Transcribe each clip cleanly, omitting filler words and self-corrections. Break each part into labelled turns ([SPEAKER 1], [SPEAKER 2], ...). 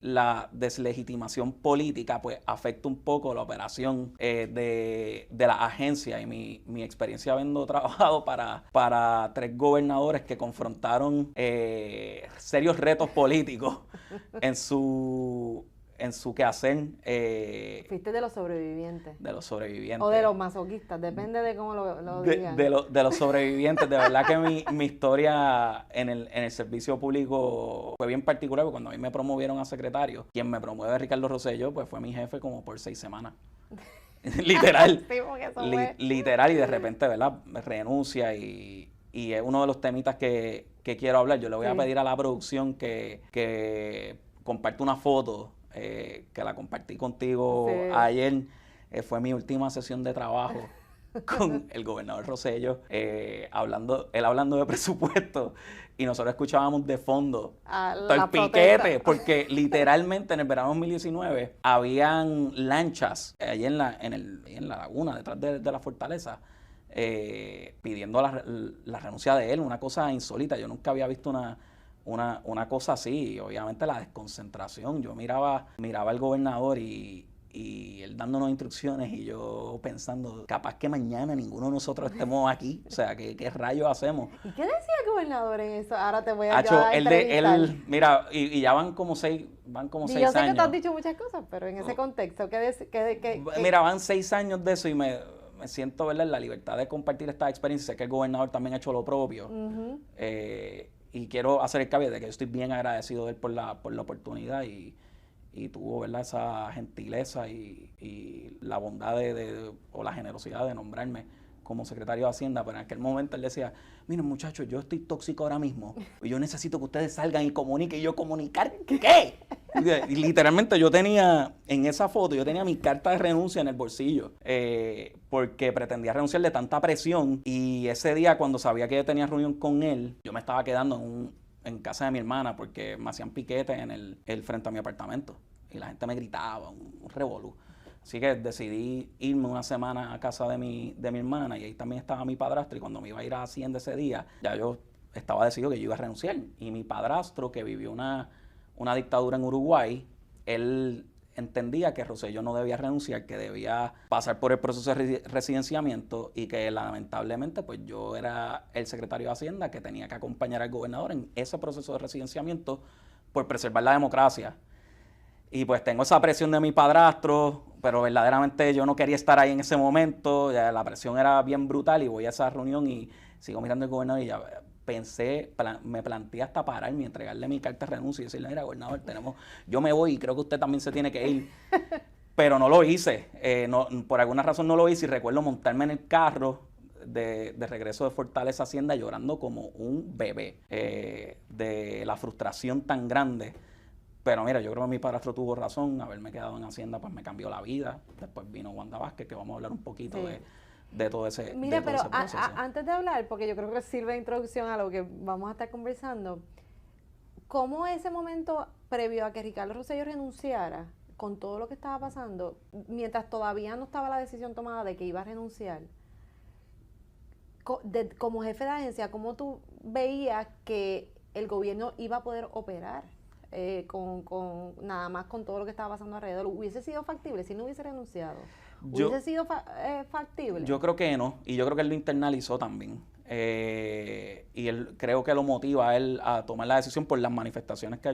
[SPEAKER 1] la deslegitimación política pues afecta un poco la operación de la agencia, y mi experiencia habiendo trabajado para 3 gobernadores que confrontaron serios retos políticos en su quehacer.
[SPEAKER 2] Fuiste de los sobrevivientes.
[SPEAKER 1] De los sobrevivientes.
[SPEAKER 2] O de los masoquistas, depende de cómo lo digan.
[SPEAKER 1] De los sobrevivientes. De verdad que mi historia en el servicio público fue bien particular, porque cuando a mí me promovieron a secretario, quien me promueve, Ricardo Rosselló, pues fue mi jefe como por 6 semanas. Literal.
[SPEAKER 2] Sí, porque eso fue.
[SPEAKER 1] Literal, y de repente, ¿verdad? Me renuncia y es uno de los temitas que quiero hablar. Yo le voy a pedir a la producción que comparte una foto, que la compartí contigo ayer. Fue mi última sesión de trabajo con el gobernador Rosselló, hablando de presupuesto, y nosotros escuchábamos de fondo todo el piquete, porque literalmente en el verano 2019 habían lanchas allí en la laguna, detrás de la fortaleza, pidiendo la renuncia de él, una cosa insólita. Yo nunca había visto una cosa así, y obviamente la desconcentración. Yo miraba al gobernador y él dándonos instrucciones, y yo pensando, capaz que mañana ninguno de nosotros estemos aquí. O sea, ¿qué rayos hacemos?
[SPEAKER 2] ¿Y qué decía el gobernador en eso? Ahora te voy a
[SPEAKER 1] mira, y ya van como 6 años.
[SPEAKER 2] Yo sé que tú has dicho muchas cosas, pero en ese contexto,
[SPEAKER 1] Mira, van 6 años de eso, y me siento, ¿verdad?, en la libertad de compartir esta experiencia. Sé que el gobernador también ha hecho lo propio. Y quiero hacer el caveat de que yo estoy bien agradecido de él por la oportunidad, y tuvo, ¿verdad?, esa gentileza y la bondad o la generosidad de nombrarme como secretario de Hacienda. Pero en aquel momento él decía, miren muchachos, yo estoy tóxico ahora mismo y yo necesito que ustedes salgan y comuniquen. Y yo, ¿comunicar qué? Y literalmente yo tenía, en esa foto, yo tenía mi carta de renuncia en el bolsillo, porque pretendía renunciar de tanta presión. Y ese día, cuando sabía que yo tenía reunión con él, yo me estaba quedando en casa de mi hermana, porque me hacían piquetes en el frente a mi apartamento y la gente me gritaba, un revolú. Así que decidí irme una semana a casa de mi hermana, y ahí también estaba mi padrastro, y cuando me iba a ir a Hacienda ese día, ya yo estaba decidido que yo iba a renunciar. Y mi padrastro, que vivió una dictadura en Uruguay, él entendía que Rosselló no debía renunciar, que debía pasar por el proceso de residenciamiento, y que lamentablemente pues yo era el secretario de Hacienda que tenía que acompañar al gobernador en ese proceso de residenciamiento por preservar la democracia. Y pues tengo esa presión de mi padrastro, pero verdaderamente yo no quería estar ahí en ese momento. Ya la presión era bien brutal, y voy a esa reunión y sigo mirando al gobernador, y ya me planteé hasta pararme y entregarle mi carta de renuncia y decirle, mira, gobernador, yo me voy y creo que usted también se tiene que ir. Pero no lo hice, por alguna razón no lo hice, y recuerdo montarme en el carro de regreso de Fortaleza Hacienda llorando como un bebé, de la frustración tan grande. Pero mira, yo creo que mi padrastro tuvo razón. Haberme quedado en Hacienda pues me cambió la vida. Después vino Wanda Vázquez, que vamos a hablar un poquito de todo ese
[SPEAKER 2] Mira,
[SPEAKER 1] de todo
[SPEAKER 2] pero
[SPEAKER 1] ese proceso.
[SPEAKER 2] antes de hablar, porque yo creo que sirve de introducción a lo que vamos a estar conversando, ¿cómo ese momento previo a que Ricardo Rosselló renunciara, con todo lo que estaba pasando, mientras todavía no estaba la decisión tomada de que iba a renunciar, como jefe de agencia, cómo tú veías que el gobierno iba a poder operar con nada más con todo lo que estaba pasando alrededor? ¿Hubiese sido factible si no hubiese renunciado? ¿Hubiese sido factible?
[SPEAKER 1] Yo creo que no, y yo creo que él lo internalizó también. Y él creo que lo motiva a él a tomar la decisión por las manifestaciones que ha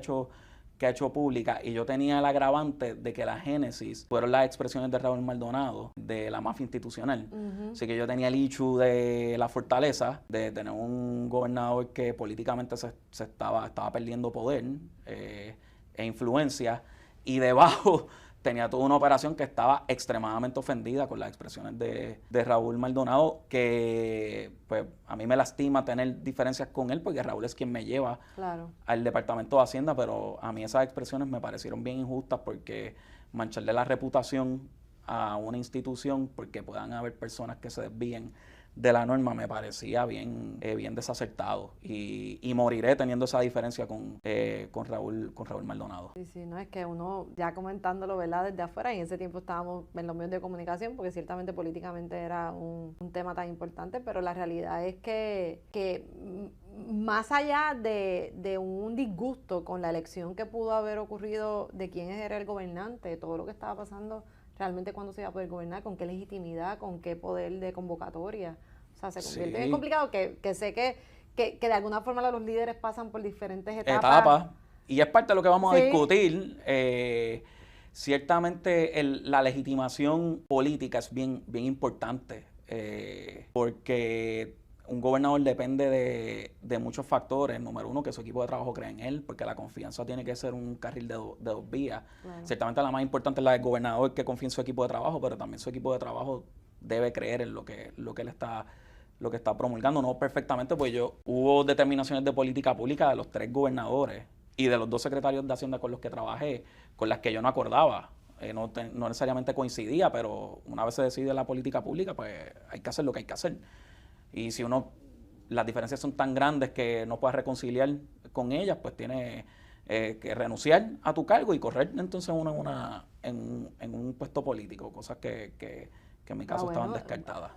[SPEAKER 1] hecho pública. Y yo tenía el agravante de que la génesis fueron las expresiones de Raúl Maldonado, de la mafia institucional. Así que yo tenía el issue de la fortaleza, de tener un gobernador que políticamente se estaba perdiendo poder e influencia, y debajo tenía toda una operación que estaba extremadamente ofendida con las expresiones de Raúl Maldonado, que pues a mí me lastima tener diferencias con él, porque Raúl es quien me lleva al Departamento de Hacienda, pero a mí esas expresiones me parecieron bien injustas, porque mancharle la reputación a una institución porque puedan haber personas que se desvíen de la norma me parecía bien desacertado y moriré teniendo esa diferencia con Raúl Maldonado.
[SPEAKER 2] Sí, no, es que uno ya comentándolo, ¿verdad? Desde afuera, y en ese tiempo estábamos en los medios de comunicación, porque ciertamente políticamente era un tema tan importante, pero la realidad es que más allá de un disgusto con la elección que pudo haber ocurrido de quién era el gobernante, todo lo que estaba pasando realmente cuándo se iba a poder gobernar, con qué legitimidad, con qué poder de convocatoria. O sea, se convierte en complicado, que sé que de alguna forma los líderes pasan por diferentes etapas.
[SPEAKER 1] Y es parte de lo que vamos a discutir. Ciertamente la legitimación política es bien importante, porque un gobernador depende de muchos factores. Número uno, que su equipo de trabajo cree en él, porque la confianza tiene que ser un carril de dos vías. Claro. Ciertamente la más importante es la del gobernador, que confía en su equipo de trabajo, pero también su equipo de trabajo debe creer en lo que él está promulgando. No perfectamente, pues hubo determinaciones de política pública de los 3 gobernadores y de los 2 secretarios de Hacienda con los que trabajé, con las que yo no acordaba. No necesariamente coincidía, pero una vez se decide la política pública, pues hay que hacer lo que hay que hacer. Y si las diferencias son tan grandes que no puedes reconciliar con ellas, pues tienes que renunciar a tu cargo y correr entonces en un puesto político, cosas que en mi caso estaban descartadas.